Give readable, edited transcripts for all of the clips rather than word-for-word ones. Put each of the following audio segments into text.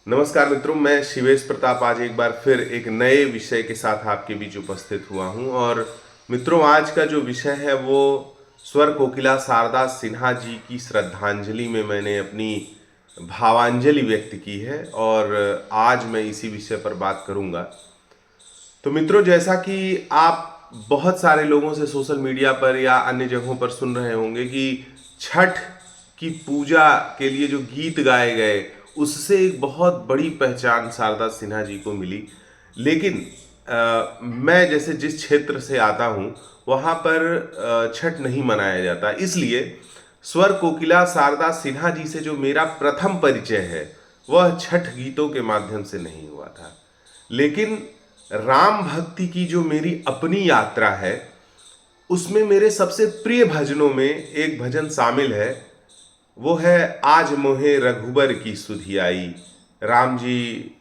नमस्कार मित्रों, मैं शिवेश प्रताप आज एक बार फिर एक नए विषय के साथ आपके बीच उपस्थित हुआ हूं। और मित्रों, आज का जो विषय है वो स्वर कोकिला शारदा सिन्हा जी की श्रद्धांजलि में मैंने अपनी भावांजलि व्यक्त की है और आज मैं इसी विषय पर बात करूंगा। तो मित्रों, जैसा कि आप बहुत सारे लोगों से सोशल मीडिया पर या अन्य जगहों पर सुन रहे होंगे कि छठ की पूजा के लिए जो गीत गाए गए उससे एक बहुत बड़ी पहचान शारदा सिन्हा जी को मिली। लेकिन मैं जैसे जिस क्षेत्र से आता हूँ वहाँ पर छठ नहीं मनाया जाता, इसलिए स्वर कोकिला शारदा सिन्हा जी से जो मेरा प्रथम परिचय है वह छठ गीतों के माध्यम से नहीं हुआ था। लेकिन राम भक्ति की जो मेरी अपनी यात्रा है उसमें मेरे सबसे प्रिय भजनों में एक भजन शामिल है, वो है आज मोहे रघुबर की सुधि आई। राम जी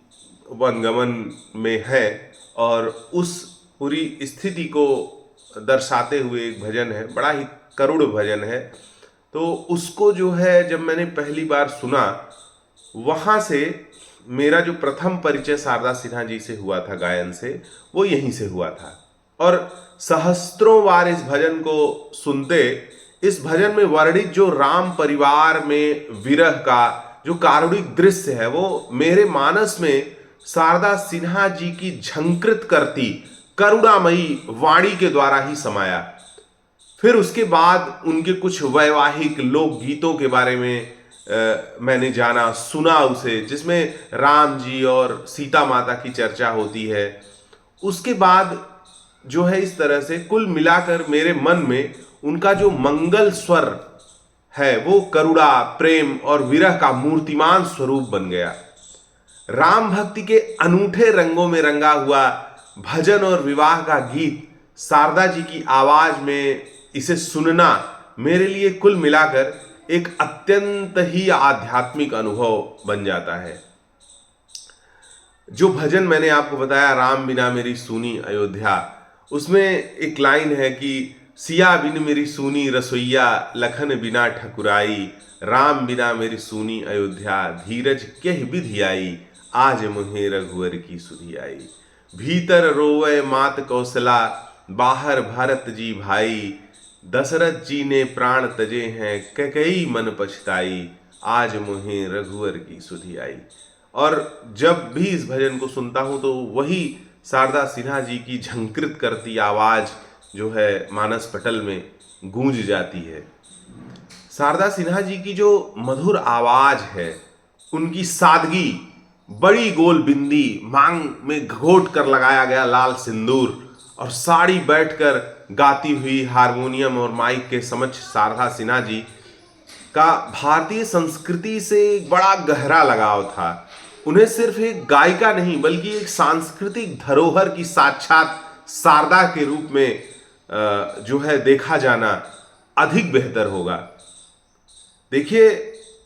वनगमन में है और उस पूरी स्थिति को दर्शाते हुए एक भजन है, बड़ा ही करुण भजन है। तो उसको जो है जब मैंने पहली बार सुना, वहाँ से मेरा जो प्रथम परिचय शारदा सिन्हा जी से हुआ था गायन से, वो यहीं से हुआ था। और सहस्त्रों बार इस भजन को सुनते, इस भजन में वर्णित जो राम परिवार में विरह का जो कारुणिक दृश्य है वो मेरे मानस में शारदा सिन्हा जी की झंकृत करती करुणामयी वाणी के द्वारा ही समाया। फिर उसके बाद उनके कुछ वैवाहिक लोकगीतों के बारे में मैंने जाना, सुना उसे, जिसमें राम जी और सीता माता की चर्चा होती है। उसके बाद जो है इस तरह से कुल मिलाकर मेरे मन में उनका जो मंगल स्वर है वो करुणा, प्रेम और विरह का मूर्तिमान स्वरूप बन गया। राम भक्ति के अनूठे रंगों में रंगा हुआ भजन और विवाह का गीत शारदा जी की आवाज में इसे सुनना मेरे लिए कुल मिलाकर एक अत्यंत ही आध्यात्मिक अनुभव बन जाता है। जो भजन मैंने आपको बताया, राम बिना मेरी सूनी अयोध्या, उसमें एक लाइन है कि सिया बिन मेरी सूनी रसोईया, लखन बिना ठकुराई, राम बिना मेरी सूनी अयोध्या, धीरज केह विधि आई, आज मुहे रघुवर की सुधि आई। भीतर रोवे मात कौशला, बाहर भरत जी भाई, दशरथ जी ने प्राण तजे हैं, कैकेयी मन पछताई, आज मुहे रघुवर की सुधि आई। और जब भी इस भजन को सुनता हूं तो वही शारदा सिन्हा जी की झंकृत करती आवाज जो है मानस पटल में गूंज जाती है। शारदा सिन्हा जी की जो मधुर आवाज है, उनकी सादगी, बड़ी गोल बिंदी, मांग में घोट कर लगाया गया लाल सिंदूर और साड़ी बैठकर गाती हुई हारमोनियम और माइक के समक्ष शारदा सिन्हा जी का भारतीय संस्कृति से एक बड़ा गहरा लगाव था। उन्हें सिर्फ एक गायिका नहीं बल्कि एक सांस्कृतिक धरोहर की साक्षात शारदा के रूप में जो है देखा जाना अधिक बेहतर होगा। देखिए,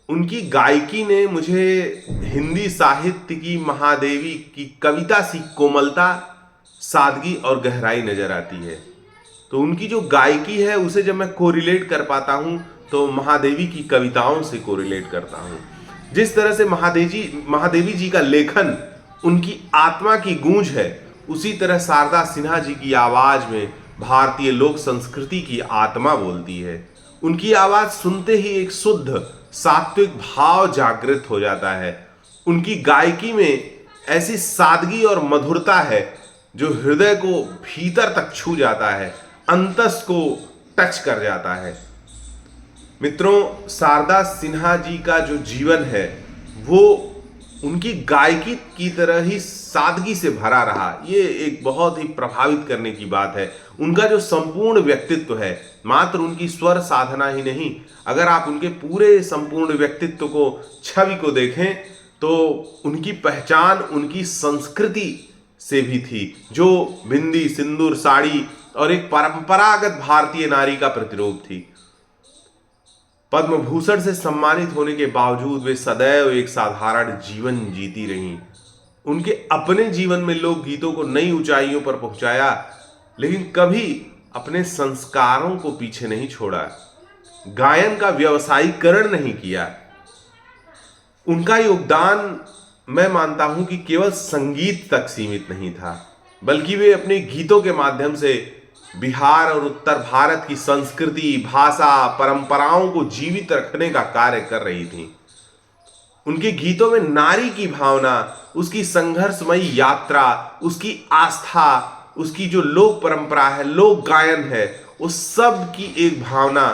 उनकी गायकी ने मुझे हिंदी साहित्य की महादेवी की कविता सी कोमलता, सादगी और गहराई नजर आती है। तो उनकी जो गायकी है उसे जब मैं कोरिलेट कर पाता हूं तो महादेवी की कविताओं से कोरिलेट करता हूं। जिस तरह से महादेवी जी का लेखन उनकी आत्मा की गूंज है, उसी तरह शारदा सिन्हा जी की आवाज में भारतीय लोक संस्कृति की आत्मा बोलती है। उनकी आवाज सुनते ही एक शुद्ध सात्विक भाव जागृत हो जाता है। उनकी गायकी में ऐसी सादगी और मधुरता है जो हृदय को भीतर तक छू जाता है, अंतस को टच कर जाता है। मित्रों, शारदा सिन्हा जी का जो जीवन है वो उनकी गायकी की तरह ही सादगी से भरा रहा। ये एक बहुत ही प्रभावित करने की बात है। उनका जो संपूर्ण व्यक्तित्व है, मात्र उनकी स्वर साधना ही नहीं, अगर आप उनके पूरे संपूर्ण व्यक्तित्व को, छवि को देखें तो उनकी पहचान उनकी संस्कृति से भी थी, जो बिंदी, सिंदूर, साड़ी और एक परंपरागत भारतीय नारी का प्रतिरूप थी। पद्म भूषण से सम्मानित होने के बावजूद वे सदैव एक साधारण जीवन जीती रहीं। उनके अपने जीवन में लोक गीतों को नई ऊंचाइयों पर पहुंचाया, लेकिन कभी अपने संस्कारों को पीछे नहीं छोड़ा, गायन का व्यवसायीकरण नहीं किया। उनका योगदान मैं मानता हूं कि केवल संगीत तक सीमित नहीं था, बल्कि वे अपने गीतों के माध्यम से बिहार और उत्तर भारत की संस्कृति, भाषा, परंपराओं को जीवित रखने का कार्य कर रही थी। उनके गीतों में नारी की भावना, उसकी संघर्षमयी यात्रा, उसकी आस्था, उसकी जो लोक परंपरा है, लोक गायन है, उस सब की एक भावना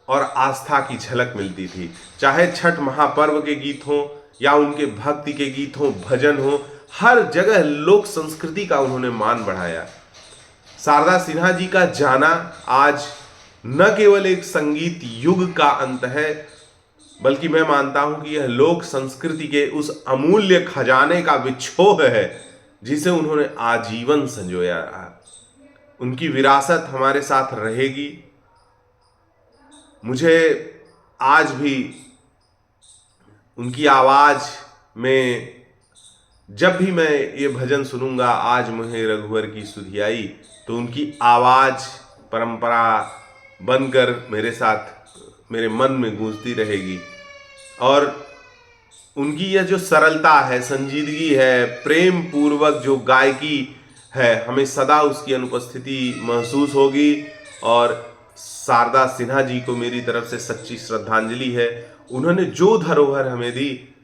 और आस्था की झलक मिलती थी। चाहे छठ महापर्व के गीत हों या उनके भक्ति के गीत हों, भजन हो, हर जगह लोक संस्कृति का उन्होंने मान बढ़ाया। शारदा सिन्हा जी का जाना आज न केवल एक संगीत युग का अंत है, बल्कि मैं मानता हूं कि यह लोक संस्कृति के उस अमूल्य खजाने का विक्षोभ है जिसे उन्होंने आजीवन संजोया रहा। उनकी विरासत हमारे साथ रहेगी। मुझे आज भी उनकी आवाज में, जब भी मैं ये भजन सुनूंगा, आज मुझे रघुवर की सुधि आई, तो उनकी आवाज परंपरा बनकर मेरे साथ, मेरे मन में गूंजती रहेगी। और उनकी यह जो सरलता है, संजीदगी है, प्रेम पूर्वक जो गायकी है, हमें सदा उसकी अनुपस्थिति महसूस होगी। और शारदा सिन्हा जी को मेरी तरफ से सच्ची श्रद्धांजलि है। उन्होंने जो धरोहर हमें दी,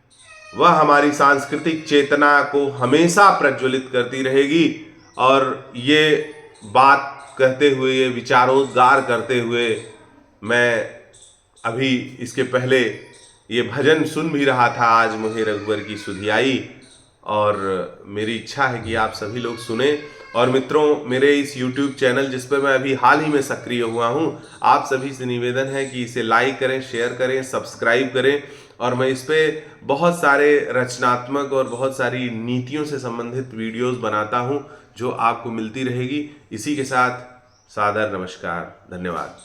वह हमारी सांस्कृतिक चेतना को हमेशा प्रज्वलित करती रहेगी। और ये बात कहते हुए, ये विचारोद्गार करते हुए, मैं अभी इसके पहले ये भजन सुन भी रहा था, आज मुझे रघुवर की सुधि आई, और मेरी इच्छा है कि आप सभी लोग सुने। और मित्रों, मेरे इस YouTube चैनल, जिस पर मैं अभी हाल ही में सक्रिय हुआ हूँ, आप सभी से निवेदन है कि इसे लाइक करें, शेयर करें, सब्सक्राइब करें। और मैं इस पर बहुत सारे रचनात्मक और बहुत सारी नीतियों से संबंधित वीडियोस बनाता हूँ, जो आपको मिलती रहेगी। इसी के साथ सादर नमस्कार, धन्यवाद।